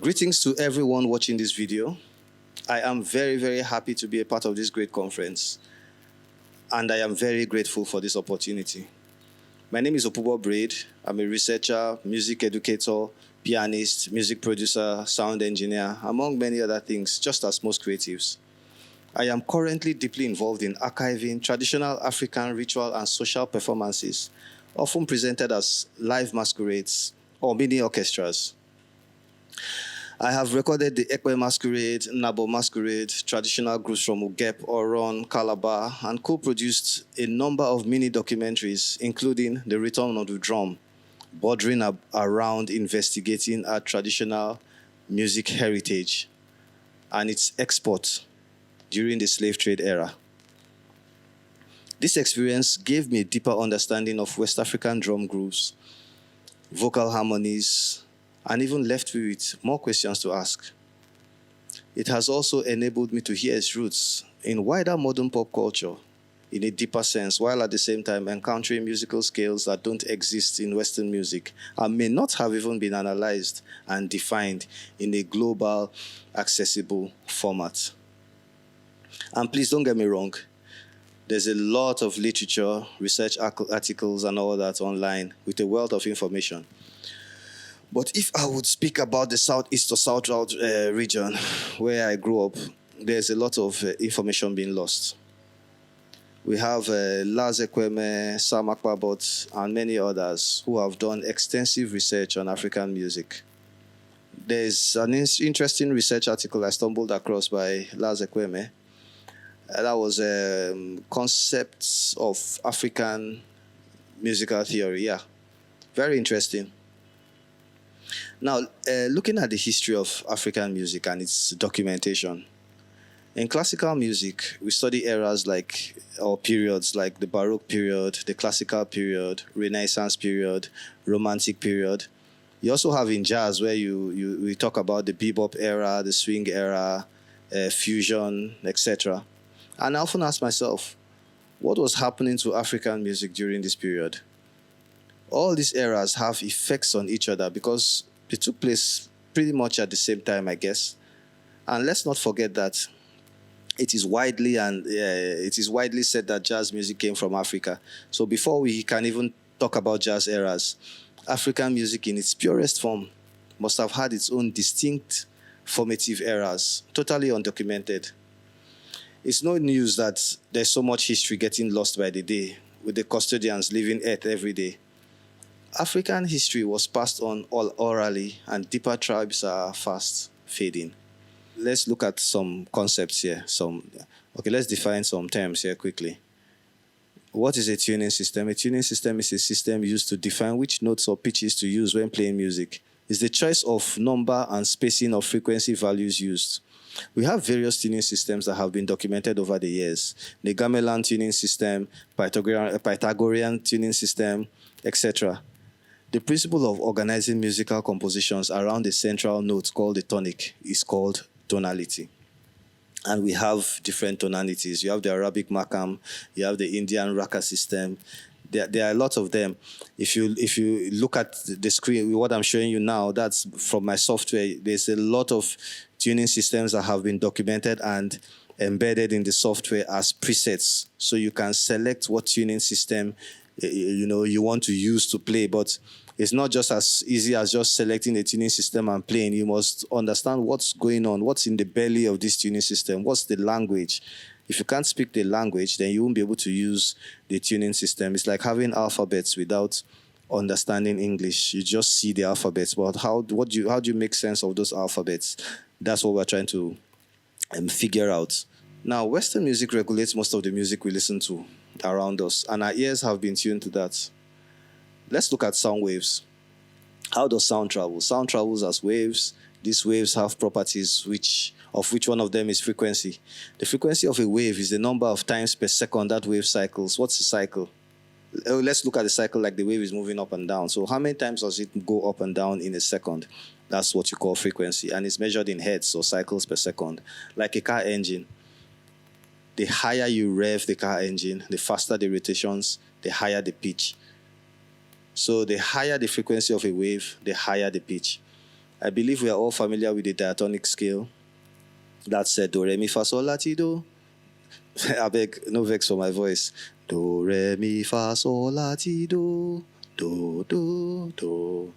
Greetings to everyone watching this video. I am very, very happy to be a part of this great conference, and I am very grateful for this opportunity. My name is Opubo Braide. I'm a researcher, music educator, pianist, music producer, sound engineer, among many other things, just as most creatives. I am currently deeply involved in archiving traditional African ritual and social performances, often presented as live masquerades or mini orchestras. I have recorded the Ekpe masquerade, Nnabo masquerade, traditional groups from Ugep, Oron, Calabar, and co-produced a number of mini documentaries, including The Return of the Drum, bordering around investigating our traditional music heritage and its export during the slave trade era. This experience gave me a deeper understanding of West African drum grooves, vocal harmonies, and even left me with more questions to ask. It has also enabled me to hear its roots in wider modern pop culture in a deeper sense, while at the same time encountering musical scales that don't exist in Western music and may not have even been analyzed and defined in a global, accessible format. And please don't get me wrong, there's a lot of literature, research articles, and all that online with a wealth of information. But if I would speak about the southeast or south region where I grew up, there's a lot of information being lost. We have Laz Ekweme, Sam Akpabot, and many others who have done extensive research on African music. There's an interesting research article I stumbled across by Laz Ekweme. That was concepts of African musical theory. Yeah, very interesting. Now, looking at the history of African music and its documentation, in classical music, we study eras or periods like the Baroque period, the classical period, Renaissance period, Romantic period. You also have in jazz where we talk about the bebop era, the swing era, fusion, etc. And I often ask myself, what was happening to African music during this period? All these eras have effects on each other because they took place pretty much at the same time, I guess. And let's not forget that it is widely said that jazz music came from Africa. So before we can even talk about jazz eras, African music in its purest form must have had its own distinct formative eras, totally undocumented. It's no news that there's so much history getting lost by the day, with the custodians leaving Earth every day. African history was passed on all orally, and deeper tribes are fast fading. Let's look at some concepts here. Let's define some terms here quickly. What is a tuning system? A tuning system is a system used to define which notes or pitches to use when playing music. It's the choice of number and spacing of frequency values used. We have various tuning systems that have been documented over the years. The Gamelan tuning system, Pythagorean tuning system, etc. The principle of organizing musical compositions around a central note called the tonic is called tonality. And we have different tonalities. You have the Arabic Makam, you have the Indian Raka system. There are a lot of them. If you look at the screen, what I'm showing you now, that's from my software. There's a lot of tuning systems that have been documented and embedded in the software as presets. So you can select what tuning system you want to use to play, but it's not just as easy as just selecting a tuning system and playing. You must understand what's going on, what's in the belly of this tuning system, what's the language. If you can't speak the language, then you won't be able to use the tuning system. It's like having alphabets without understanding English. You just see the alphabets, but how do you make sense of those alphabets? That's what we're trying to figure out. Now, Western music regulates most of the music we listen to around us, and our ears have been tuned to that. Let's look at sound waves. How does sound travel? Sound travels as waves. These waves have properties of which one of them is frequency. The frequency of a wave is the number of times per second that wave cycles. What's a cycle? Let's look at the cycle like the wave is moving up and down. So how many times does it go up and down in a second? That's what you call frequency, and it's measured in hertz or cycles per second. Like a car engine, the higher you rev the car engine, the faster the rotations, the higher the pitch. So the higher the frequency of a wave, the higher the pitch. I believe we are all familiar with the diatonic scale. That's do, re, mi, fa, sol, la, ti, do. I beg, no vex for my voice. Do, re, mi, fa, sol, la, ti, do. Do, do, do,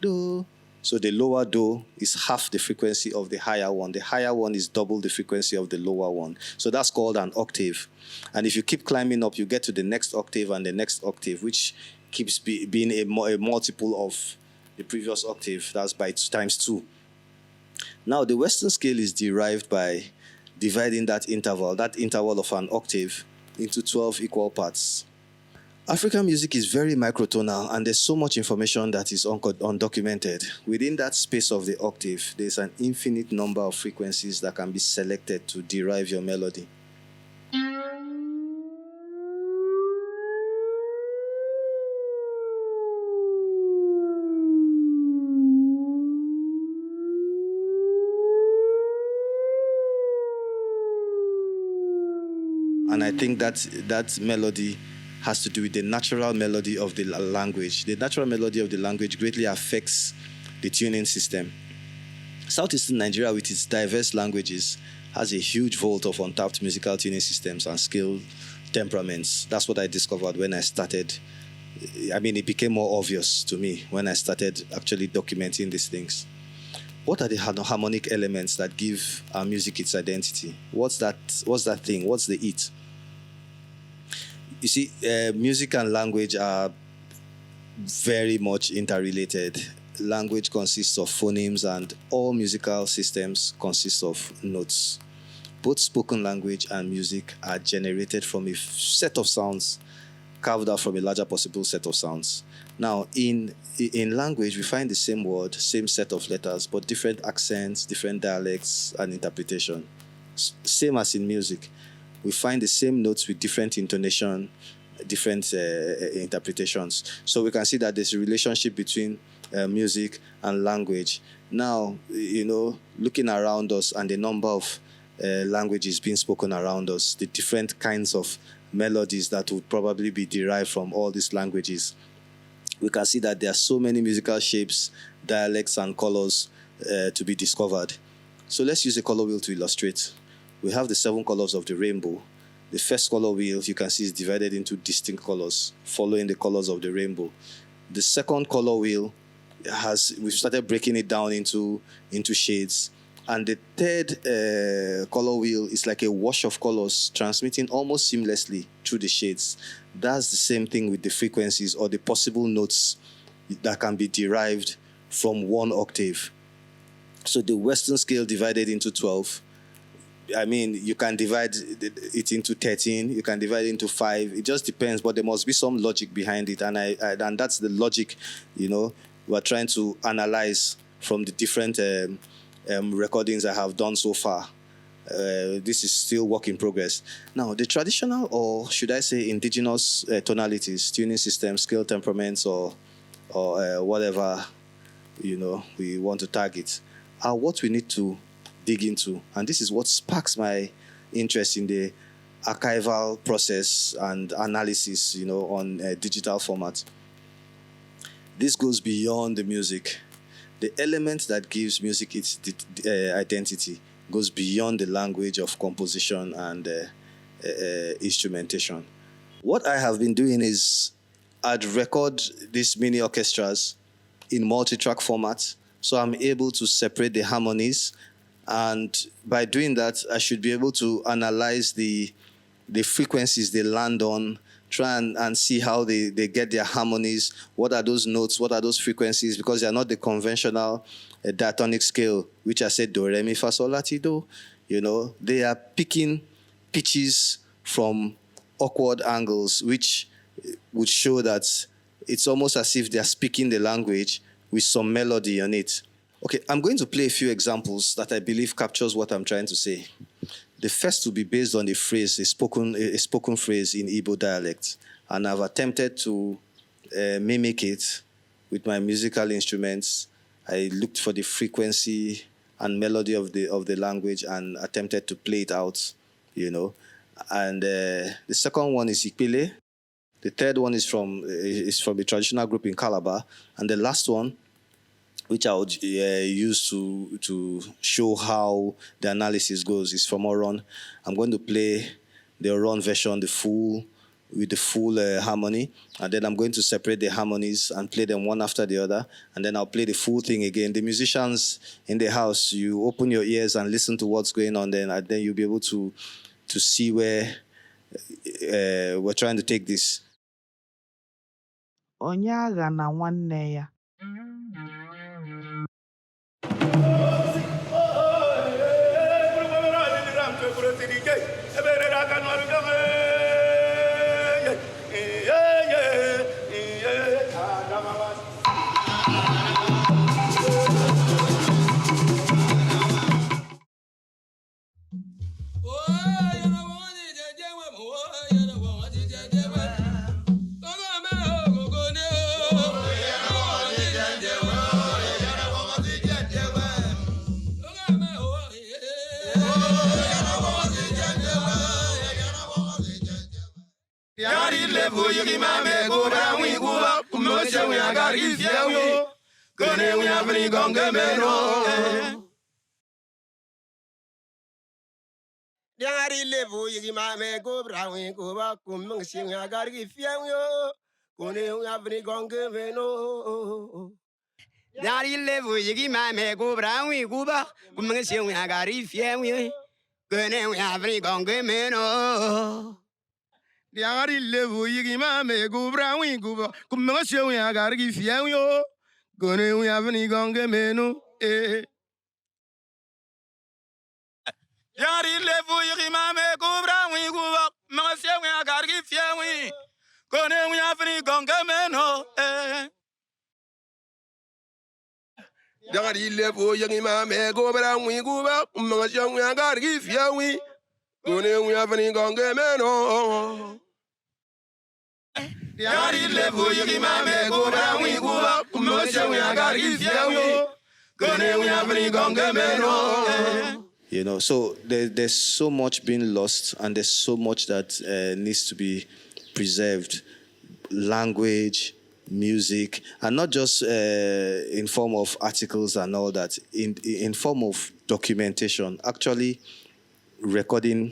do. So the lower do is half the frequency of the higher one. The higher one is double the frequency of the lower one. So that's called an octave. And if you keep climbing up, you get to the next octave and the next octave, which keeps being a multiple of the previous octave. That's by times 2. Now, the Western scale is derived by dividing that interval of an octave, into 12 equal parts. African music is very microtonal, and there's so much information that is undocumented. Within that space of the octave, there's an infinite number of frequencies that can be selected to derive your melody. And I think that melody has to do with the natural melody of the language. The natural melody of the language greatly affects the tuning system. Southeastern Nigeria, with its diverse languages, has a huge vault of untapped musical tuning systems and scale temperaments. That's what I discovered when I started. I mean, it became more obvious to me when I started actually documenting these things. What are the harmonic elements that give our music its identity? What's that thing? What's the it? You see, music and language are very much interrelated. Language consists of phonemes, and all musical systems consist of notes. Both spoken language and music are generated from a set of sounds carved out from a larger possible set of sounds. Now, in language, we find the same word, same set of letters, but different accents, different dialects, and interpretation. Same as in music. We find the same notes with different intonation, different interpretations. So we can see that there's a relationship between music and language. Now, looking around us and the number of languages being spoken around us, the different kinds of melodies that would probably be derived from all these languages, we can see that there are so many musical shapes, dialects, and colors to be discovered. So let's use a color wheel to illustrate. We have the 7 colors of the rainbow. The first color wheel, you can see, is divided into distinct colors, following the colors of the rainbow. The second color wheel we've started breaking it down into shades. And the third color wheel is like a wash of colors transmitting almost seamlessly through the shades. That's the same thing with the frequencies or the possible notes that can be derived from one octave. So the Western scale divided into 12. I mean, you can divide it into 13, you can divide it into 5. It just depends, but there must be some logic behind it. And that's the logic, we're trying to analyze from the different recordings I have done so far. This is still work in progress. Now, the traditional, or should I say indigenous tonalities, tuning systems, scale temperaments, or whatever, we want to target, are what we need to dig into. And this is what sparks my interest in the archival process and analysis, on digital format. This goes beyond the music. The element that gives music its identity goes beyond the language of composition and instrumentation. What I have been doing is I'd record these mini orchestras in multi-track format, so I'm able to separate the harmonies. And by doing that, I should be able to analyze the frequencies they land on, try and see how they get their harmonies. What are those notes? What are those frequencies? Because they are not the conventional diatonic scale, which I said do, re, mi, fa, sol, la, ti, do. They are picking pitches from awkward angles, which would show that it's almost as if they are speaking the language with some melody on it. Okay, I'm going to play a few examples that I believe captures what I'm trying to say. The first will be based on a phrase, a spoken phrase in Igbo dialect. and I've attempted to mimic it with my musical instruments. I looked for the frequency and melody of the language and attempted to play it out, you know. And the second one is Ekpe. The third one is from a traditional group in Calabar, and the last one, which I would use to show how the analysis goes, is from Oron. I'm going to play the Oron version, with the full harmony, and then I'm going to separate the harmonies and play them one after the other, and then I'll play the full thing again. The musicians in the house, you open your ears and listen to what's going on, and then you'll be able to see where we're trying to take this. Onye agha na nwanne ya. Diari levo yigi mame go brawi go ba kumung sing agar gi fiang yo kone avni gonge veno. Diari levo yigi mame go brawi go ba kumung sing agar gi fiang yo kone avni gonge veno. Diari levo yigi mame go brawi go ba kumung sing agar gi fiang yo kone avni gonge veno. Yari levu yiri mame kubra wi kuba mangase wi agargi fiewi kone wi afri gonga meno Yari levu yiri mame kubra wi kuba mangase wi agargi fiewi kone wi afri gonga meno Yari levu yiri mame kubra wi kuba mangase wi agargi fiewi kone wi afri gonga meno. You know, so there's so much being lost, and there's so much that needs to be preserved. Language, music, and not just in form of articles and all that, in form of documentation, actually recording,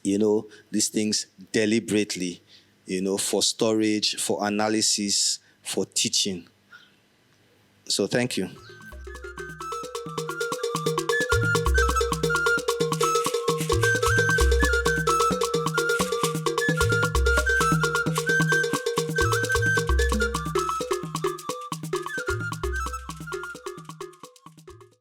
these things deliberately, for storage, for analysis, for teaching. So thank you.